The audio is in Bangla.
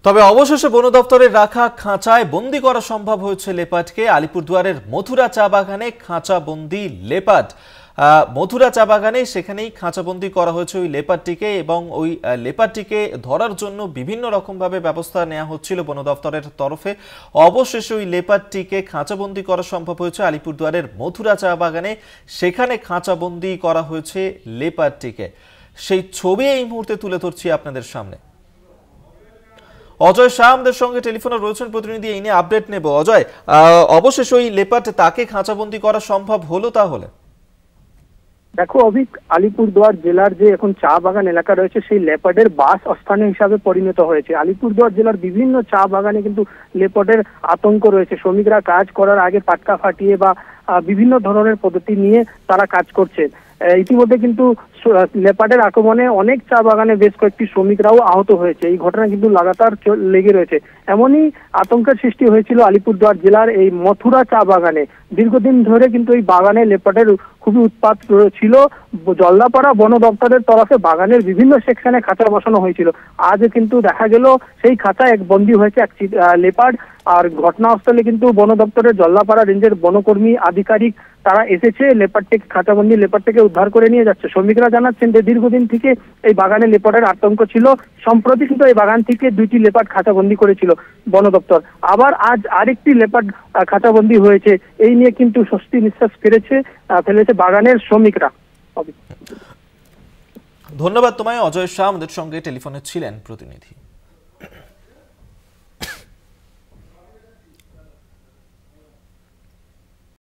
তবে অবশেষে বন দপ্তরের রাখা খাঁচায় বন্দি করা সম্ভব হয়েছে লেপার্ডকে। আলিপুরদুয়ারের মথুরা চা বাগানে খাঁচা বন্দি লেপার্ড। মথুরা চা বাগানে সেখানেই খাঁচাবন্দি করা হয়েছে ওই লেপার্ডটিকে, এবং ওই লেপার্ডটিকে ধরার জন্য বিভিন্ন রকমভাবে ব্যবস্থা নেওয়া হচ্ছিল বন দপ্তরের তরফে। অবশেষে ওই লেপার্ডটিকে খাঁচাবন্দি করা সম্ভব হয়েছে আলিপুরদুয়ারের মথুরা চা বাগানে। সেখানে খাঁচাবন্দি করা হয়েছে লেপার্ডটিকে। সেই ছবি এই মুহূর্তে তুলে ধরছি আপনাদের সামনে। অজয় শাহ আমাদের সঙ্গে টেলিফোনে রয়েছেন প্রতিনিধি, এই নিয়ে আপডেট নেব। অজয়, অবশেষে ওই লেপার্ড তাকে খাঁচাবন্দি করা সম্ভব হলো তাহলে? দেখো অভিক, আলিপুরদুয়ার জেলার যে এখন চা বাগান এলাকা রয়েছে সেই লেপার্ডের বাস স্থান হিসাবে পরিণত হয়েছে। আলিপুরদুয়ার জেলার বিভিন্ন চা বাগানে কিন্তু লেপার্ডের আতঙ্ক রয়েছে। শ্রমিকরা কাজ করার আগে পাটকা ফাটিয়ে বা বিভিন্ন ধরনের পদ্ধতি নিয়ে তারা কাজ করছে। ইতিমধ্যে কিন্তু লেপার্ডের আক্রমণে অনেক চা বাগানে বেশ কয়েকটি শ্রমিকরাও আহত হয়েছে। এই ঘটনা কিন্তু লাগাতার লেগে রয়েছে। এমনই আতঙ্কের সৃষ্টি হয়েছিল আলিপুরদুয়ার জেলার এই মথুরা চা বাগানে। দীর্ঘদিন ধরে কিন্তু এই বাগানে লেপার্ডের খুবই উৎপাত ছিল। জলদাপাড়া বন দপ্তরের তরফে বাগানের বিভিন্ন সেকশনে খাঁচা বসানো হয়েছিল। আজ কিন্তু দেখা গেল সেই খাঁচায় বন্দী হয়েছে এক লেপার্ড। আর ঘটনাস্থলে কিন্তু বন দপ্তরের জলদাপাড়া রেঞ্জের বনকর্মী আধিকারিক তারা এসেছে লেপার্ডটিকে খাঁচাবন্দি লেপার্ডটিকে উদ্ধার করে নিয়ে যাচ্ছে। শ্রমিকরা জানাচ্ছেন যে দীর্ঘদিন থেকে এই বাগানে লেপার্ডের আতঙ্ক ছিল। সম্প্রতি কিন্তু এই বাগান থেকে 2টি লেপার্ড খাঁচাবন্দি করেছিল বন দপ্তর। আবার আজ আরেকটি লেপার্ড খাঁচাবন্দি হয়েছে। এই নিয়ে কিন্তু স্বস্তি নিঃশ্বাস ফেলেছে বাগানের শ্রমিকরা। ধন্যবাদ তোমায় অজয় শাহ, আমাদের সঙ্গে টেলিফোনে ছিলেন প্রতিনিধি।